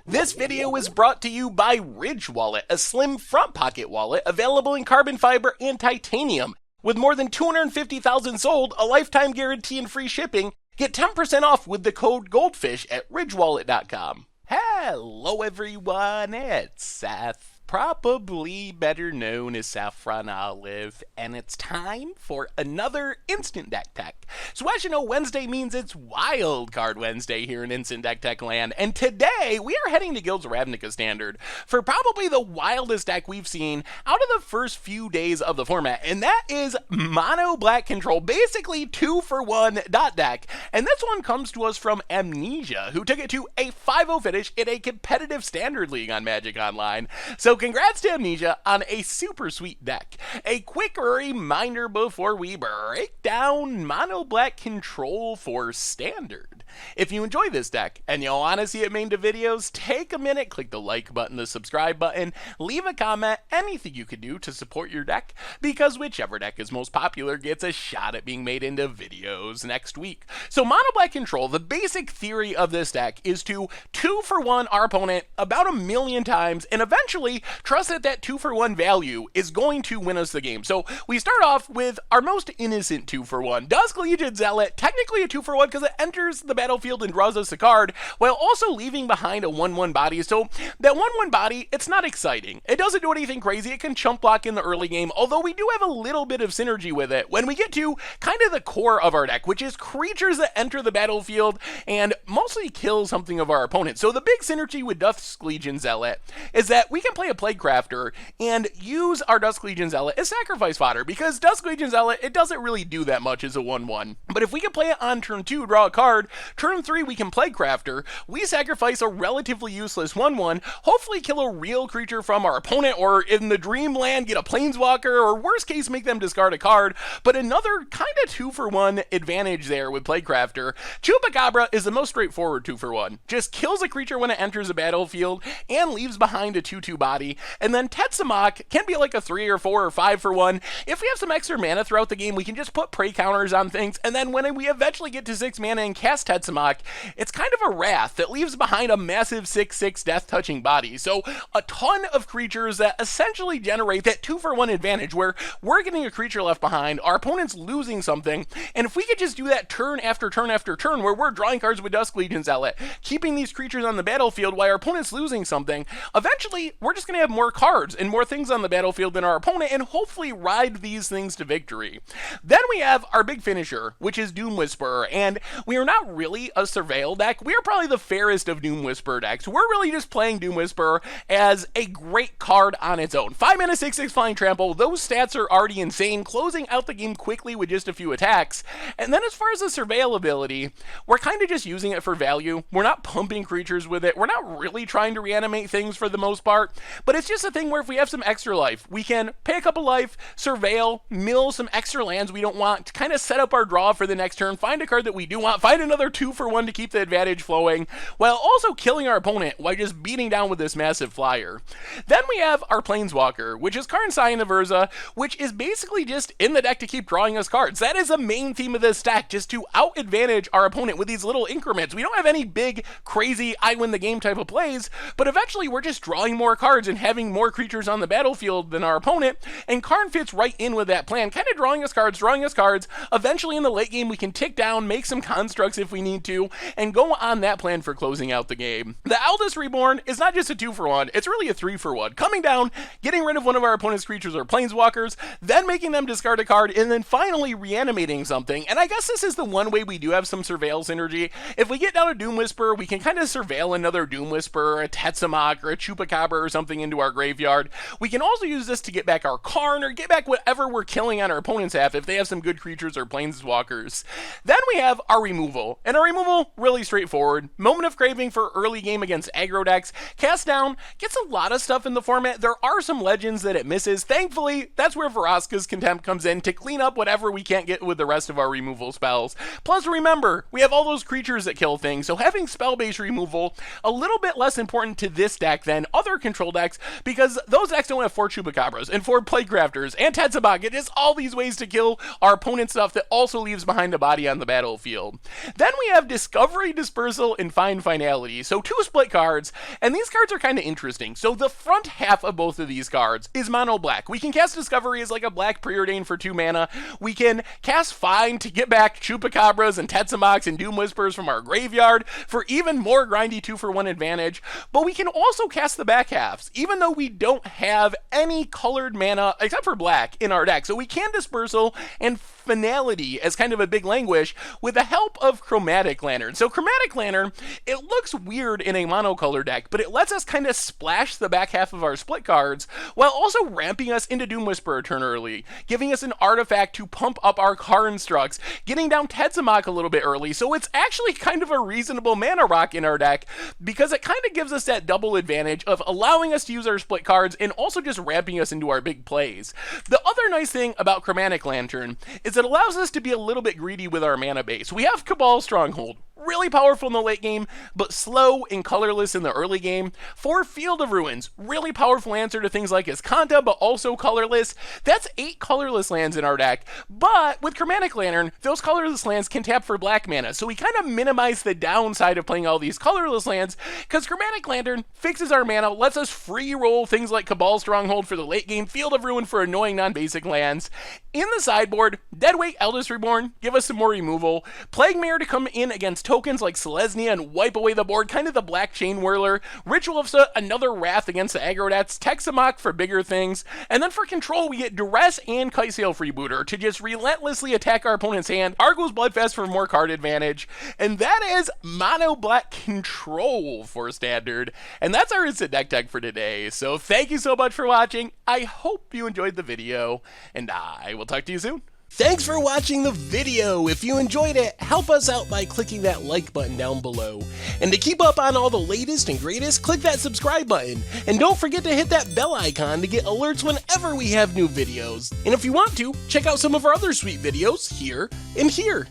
This video is brought to you by Ridge Wallet, a slim front pocket wallet available in carbon fiber and titanium. With more than 250,000 sold, a lifetime guarantee and free shipping, get 10% off with the code GOLDFISH at ridgewallet.com. Hello everyone, it's Seth, probably better known as Saffron Olive, and it's time for another Instant Deck Tech. So as you know, Wednesday means it's Wild Card Wednesday here in Instant Deck Tech land, and today we are heading to Guild's Ravnica Standard for probably the wildest deck we've seen out of the first few days of the format, and that is Mono Black Control, basically 2-for-1 dot deck, and this one comes to us from Amnesia, who took it to a 5-0 finish in a competitive Standard League on Magic Online. So congrats to Amnesia on a super sweet deck. A quick reminder before we break down Mono Black Control for Standard. If you enjoy this deck and you want to see it made to videos, take a minute, click the like button, the subscribe button, leave a comment, anything you can do to support your deck, because whichever deck is most popular gets a shot at being made into videos next week. So Mono Black Control, the basic theory of this deck is to 2-for-1 our opponent about 1,000,000 times and eventually trust that that 2-for-1 value is going to win us the game. So we start off with our most innocent 2-for-1. Dusk Legion Zealot, technically a 2-for-1 because it enters the battlefield and draws us a card, while also leaving behind a 1-1 body. So that 1-1 body, it's not exciting. It doesn't do anything crazy. It can chump block in the early game, although we do have a little bit of synergy with it when we get to kind of the core of our deck, which is creatures that enter the battlefield and mostly kill something of our opponent. So the big synergy with Dusk Legion Zealot is that we can play a Plaguecrafter and use our Dusk Legion Zealot as sacrifice fodder, because Dusk Legion Zealot, it doesn't really do that much as a 1-1. But if we can play it on turn 2, draw a card, turn 3 we can Plaguecrafter, we sacrifice a relatively useless 1-1, hopefully kill a real creature from our opponent, or in the Dreamland get a Planeswalker, or worst case make them discard a card. But another kind of 2-for-1 advantage there with Plaguecrafter, Chupacabra is the most straightforward 2-for-1. Just kills a creature when it enters a battlefield and leaves behind a 2-2 body. And then Tetzimoc can be like a 3 or 4 or 5-for-1. If we have some extra mana throughout the game, we can just put prey counters on things, and then when we eventually get to 6 mana and cast Tetzimoc, it's kind of a wrath that leaves behind a massive 6/6 death-touching body. So a ton of creatures that essentially generate that 2-for-1 advantage where we're getting a creature left behind, our opponent's losing something, and if we could just do that turn after turn after turn where we're drawing cards with Dusk Legion Zealot, keeping these creatures on the battlefield while our opponent's losing something, eventually we're just going to have more cards and more things on the battlefield than our opponent and hopefully ride these things to victory. Then we have our big finisher, which is Doom Whisperer, and we are not really a Surveil deck. We are probably the fairest of Doom Whisperer decks. We're really just playing Doom Whisperer as a great card on its own. 5 mana, 6/6 flying trample, those stats are already insane, closing out the game quickly with just a few attacks. And then as far as the Surveil ability, we're kind of just using it for value. We're not pumping creatures with it. We're not really trying to reanimate things for the most part, but it's just a thing where if we have some extra life, we can pay a couple life, Surveil, mill some extra lands we don't want to kind of set up our draw for the next turn, find a card that we do want, find another 2-for-1 to keep the advantage flowing, while also killing our opponent while just beating down with this massive flyer. Then we have our Planeswalker, which is Karn Scion of Urza, which is basically just in the deck to keep drawing us cards. That is the main theme of this deck, just to out-advantage our opponent with these little increments. We don't have any big, crazy, I win the game type of plays, but eventually we're just drawing more cards and having more creatures on the battlefield than our opponent, and Karn fits right in with that plan, kind of drawing us cards. Eventually in the late game we can tick down, make some constructs if we need to, and go on that plan for closing out the game. The Eldest Reborn is not just a 2-for-1, it's really a 3-for-1. Coming down, getting rid of one of our opponent's creatures or planeswalkers, then making them discard a card, and then finally reanimating something. And I guess this is the one way we do have some Surveil synergy. If we get down a Doom Whisperer, we can kind of surveil another Doom Whisperer, a Tetzimoc, or a Chupacabra or something into our graveyard. We can also use this to get back our Karn, or get back whatever we're killing on our opponent's half if they have some good creatures or planeswalkers. Then we have our removal, and our removal, really straightforward. Moment of Craving for early game against aggro decks. Cast down, gets a lot of stuff in the format. There are some legends that it misses. Thankfully, that's where Vraska's Contempt comes in to clean up whatever we can't get with the rest of our removal spells. Plus, remember, we have all those creatures that kill things, so having spell-based removal, a little bit less important to this deck than other control decks, because those decks don't have 4 Chupacabras and 4 Plaguecrafters and Tetzimoc. It is all these ways to kill our opponent's stuff that also leaves behind a body on the battlefield. Then we we have Discovery, Dispersal, and Find Finality. So 2 split cards, and these cards are kind of interesting. So the front half of both of these cards is mono black. We can cast Discovery as like a black Preordain for 2 mana. We can cast Find to get back Chupacabras and Tetsumoks and Doom Whispers from our graveyard for even more grindy 2-for-1 advantage. But we can also cast the back halves, even though we don't have any colored mana except for black in our deck. So we can Dispersal and Finality as kind of a big languish with the help of Chromatic Lantern. So Chromatic Lantern, it looks weird in a monocolor deck, but it lets us kind of splash the back half of our split cards while also ramping us into Doom Whisperer turn early, giving us an artifact to pump up our Karnstructs, getting down Tetsumok a little bit early. So it's actually kind of a reasonable mana rock in our deck because it kind of gives us that double advantage of allowing us to use our split cards and also just ramping us into our big plays. The other nice thing about Chromatic Lantern is it allows us to be a little bit greedy with our mana base. We have Cabal Stronghold, really powerful in the late game, but slow and colorless in the early game. For Field of Ruins, really powerful answer to things like Azcanta, but also colorless. That's 8 colorless lands in our deck, but with Chromatic Lantern, those colorless lands can tap for black mana, so we kind of minimize the downside of playing all these colorless lands, because Chromatic Lantern fixes our mana, lets us free roll things like Cabal Stronghold for the late game, Field of Ruin for annoying non-basic lands. In the sideboard, Deadweight Eldest Reborn, give us some more removal. Plague Mare to come in against tokens like Selesnya and wipe away the board, kind of the Black Chain Whirler. Ritual of Soot, another Wrath against the aggro decks. Texamok for bigger things. And then for control, we get Duress and Kitesail Freebooter to just relentlessly attack our opponent's hand. Argo's Bloodfest for more card advantage. And that is mono black control for Standard. And that's our instant deck tech for today. So thank you so much for watching. I hope you enjoyed the video, and I will talk to you soon. Thanks for watching the video. If you enjoyed it, help us out by clicking that like button down below. And to keep up on all the latest and greatest, click that subscribe button. And don't forget to hit that bell icon to get alerts whenever we have new videos. And if you want to, check out some of our other sweet videos here and here.